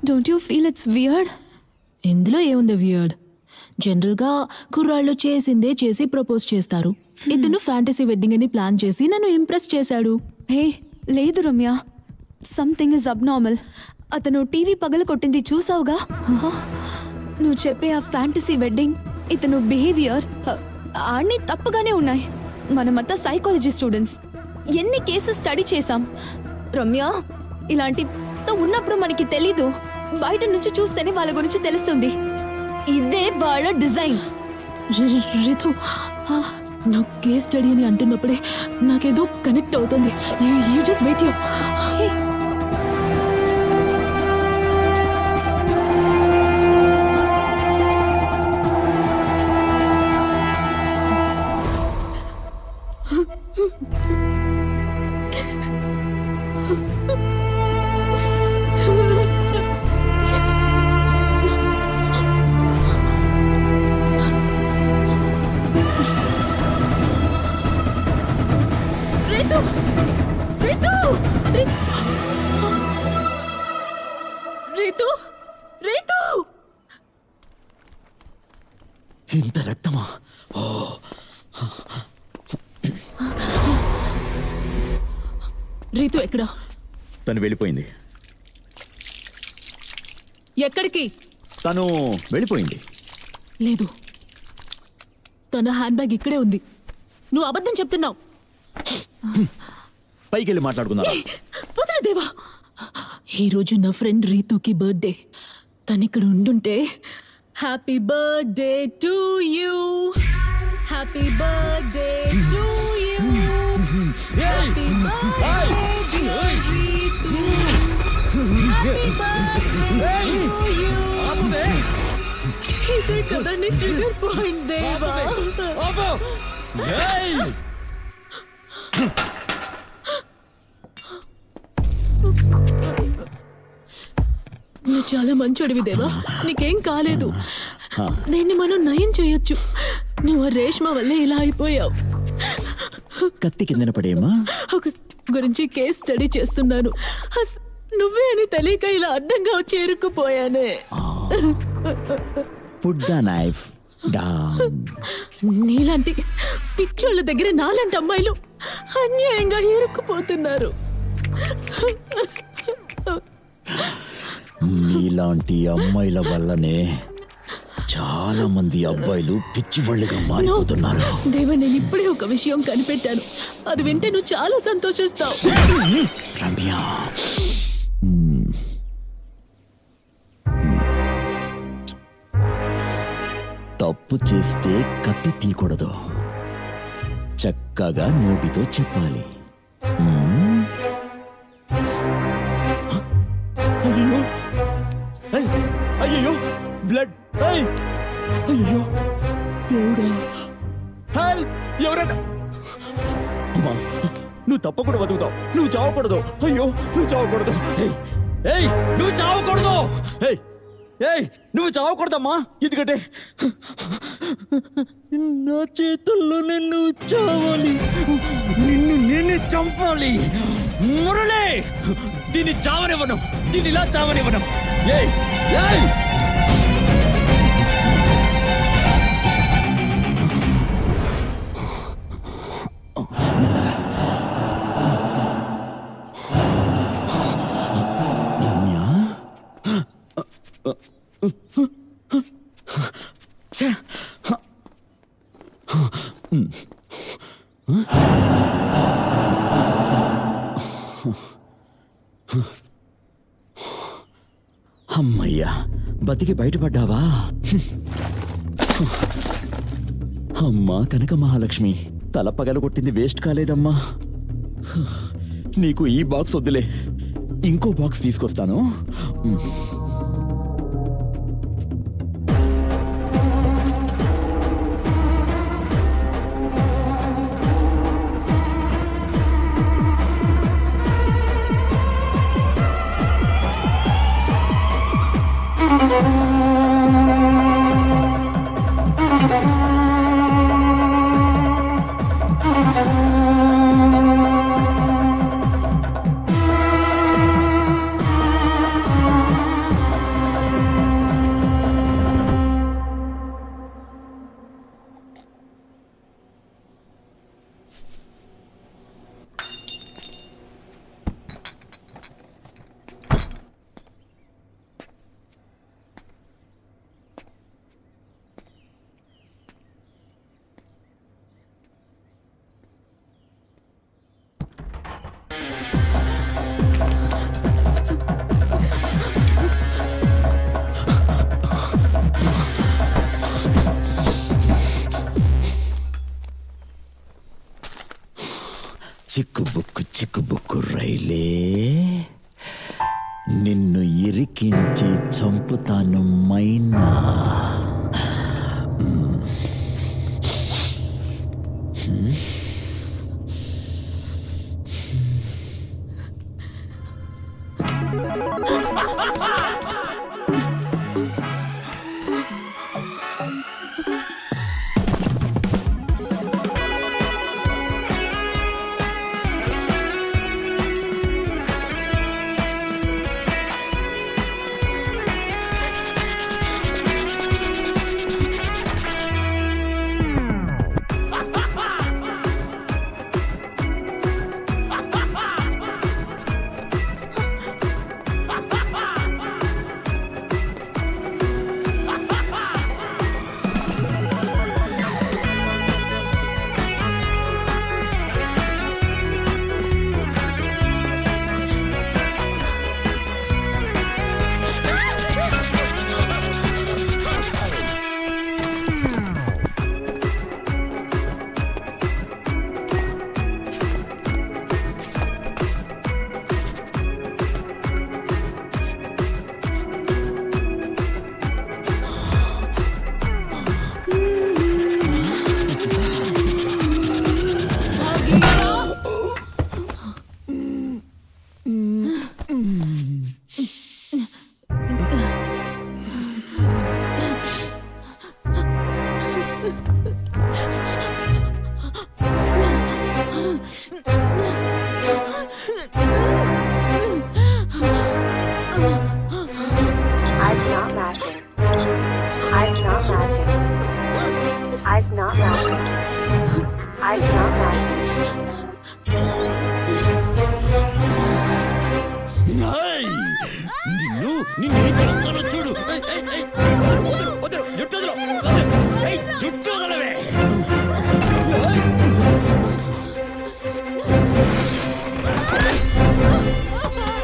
Don't you feel it's weird? ఇందులో ఏముంది weird? జనరల్గా కుర్రాళ్ళు చేసిందే చేసి ప్రపోజ్ చేస్తారు. ఇతను ఫ్యాంటసీ వెడ్డింగ్ అని ప్లాన్ చేసి నన్ను ఇంప్రెస్ చేశాడు. హే లేదు రమ్య, సంథింగ్ ఇస్ అబ్నార్మల్. అతను టీవీ పగల కొట్టింది చూసావుగా? నువ్వు చెప్పే ఆ ఫ్యాంటసీ వెడ్డింగ్, ఇతను బిహేవియర్ అన్నీ తప్పుగానే ఉన్నాయి. మనమంతా సైకాలజీ స్టూడెంట్స్, ఎన్ని కేసెస్ స్టడీ చేశాం. రమ్య, ఇలాంటి ఉన్నప్పుడు మనకి తెలీదు, బయట నుంచి చూస్తేనే వాళ్ళ గురించి తెలుస్తుంది. ఇదే వాళ్ళ డిజైన్. రితు, నా కేస్ స్టడీ అని అంటున్నప్పుడే నాకేదో కనెక్ట్ అవుతుంది. You just wait. ఇంత రక్తమా? రీతు ఎక్కడా? తను వెళ్ళిపోయింది. ఎక్కడికి? తను వెళ్ళిపోయింది. లేదు, తన హ్యాండ్ బ్యాగ్ ఇక్కడే ఉంది. నువ్వు అబద్ధం చెప్తున్నావు. పైకి వెళ్ళి మాట్లాడుకున్నా. దేవా, ఈరోజు నా ఫ్రెండ్ రీతుకి బర్త్డే. తను ఇక్కడ ఉండుంటే happy birthday to you, happy birthday to you, happy birthday dear Ritu, happy birthday to you. ఇదే కదా నీ ట్రిగర్ పాయింట్ దేవా. నువ్వు చాలా మంచోడివి దేవా, నీకేం కాలేదు. దీన్ని మనం నయం చేయొచ్చు. నువ్వు రేష్మ వల్లే ఇలా అయిపోయావు. కత్తి కిందన పడేమా? ఒక గురించి కేస్ స్టడీ చేస్తున్నాను. నువ్వే అని తెలియక ఇలా అడ్డంగా వచ్చి ఇరుక్కుపోయానే. Put the knife down. నీలాంటి పిచ్చోళ్ళ దగ్గర నాలాంటి అమ్మాయిలు అన్యాయంగా ఇరుక్కుపోతున్నారు. నీలాంటి అమ్మాయిల వల్లనే చాలా మంది అబ్బాయిలు పిచ్చివాళ్ళుగా మారిపోతున్నారు. దేవా, నేను ఇప్పుడే ఒక విషయం కనిపెట్టాను. అది వింటే నువ్వు చాలా సంతోషిస్తావు. రమ్య, తప్పు చేస్తే కత్తి తీయకూడదు, చక్కగా నోటితో చెప్పాలి. అయ్యో, బ్లడ్! అయ్యో దేవుడా, హెల్ప్! ఎవరైనా! అమ్మా, నువ్వు తప్పకుండా బతుకుతావు. నువ్వు చావకూడదు. అయ్యో, నువ్వు చావకూడదు. నువ్వు చావకూడదు. నువ్వు చావకూడదమ్మా. ఎందుకంటే నా చేతుల్లోనే నువ్వు చావాలి. నిన్ను నేనే చంపాలి. మురళి, దీన్ని చావనివ్వను. దీన్ని ఇలా చావనివ్వను. అమ్మయ్యా, బతికి బయటపడ్డావా? అమ్మా కనక మహాలక్ష్మి, తల పగలగొట్టింది వేస్ట్ కాలేదమ్మా. నీకు ఈ బాక్స్ వద్దులే, ఇంకో బాక్స్ తీసుకొస్తాను. చిక్కుబుక్కు రైలే, నిన్ను ఇరికించి చంపుతాను మైనా.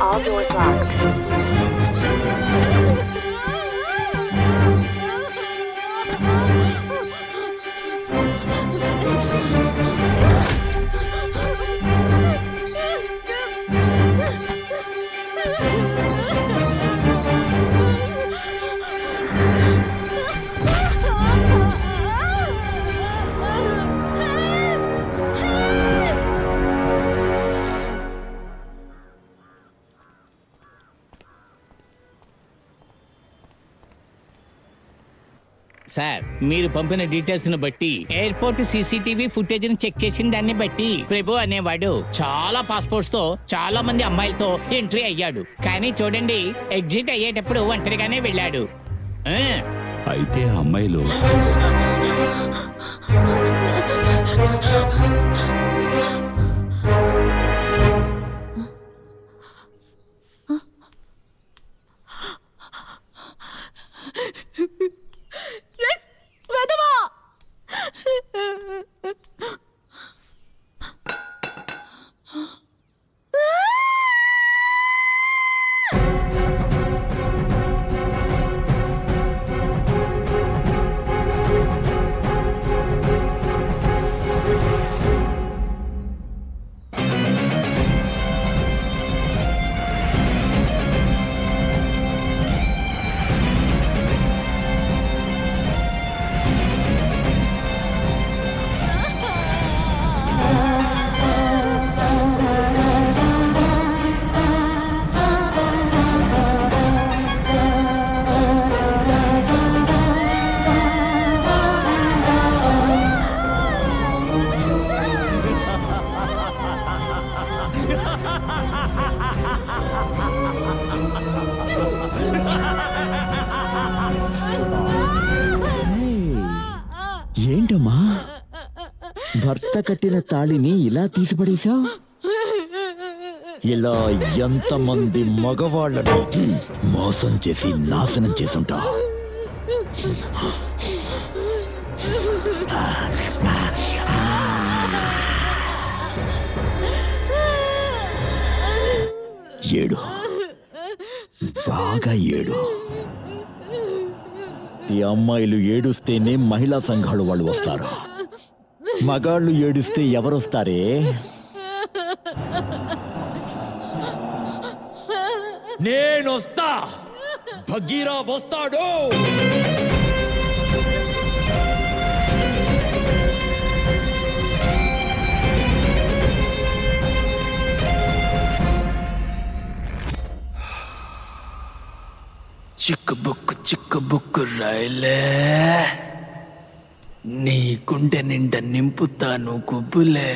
All doors locked. సార్, మీరు పంపిన డీటెయిల్స్ ను బట్టి ఎయిర్పోర్ట్ సీసీటీవీ ఫుటేజ్ ని చెక్ చేసిన దాన్ని బట్టి ప్రభు అనేవాడు చాలా పాస్పోర్ట్స్ తో చాలా మంది అమ్మాయిలతో ఎంట్రీ అయ్యాడు. కానీ చూడండి, ఎగ్జిట్ అయ్యేటప్పుడు ఒంటరిగానే వెళ్ళాడు. అయితే అమ్మాయిలు ఏంటమ్మా, భర్త కట్టిన తాళిని ఇలా తీసిపడేశావు? ఇలా ఎంతమంది మగవాళ్ళను మోసం చేసి నాశనం చేసుంటా? ఏడు, బాగా ఏడు. ఈ అమ్మాయిలు ఏడుస్తేనే మహిళా సంఘాలు వాళ్ళు వస్తారు. మగాళ్ళు ఏడుస్తే ఎవరొస్తారే? నేనొస్తా, భగీరా వస్తాడు. చిక్కుబుక్కు రాయలే, నీ గుండె నిండా నింపుతాను గుబ్బులే.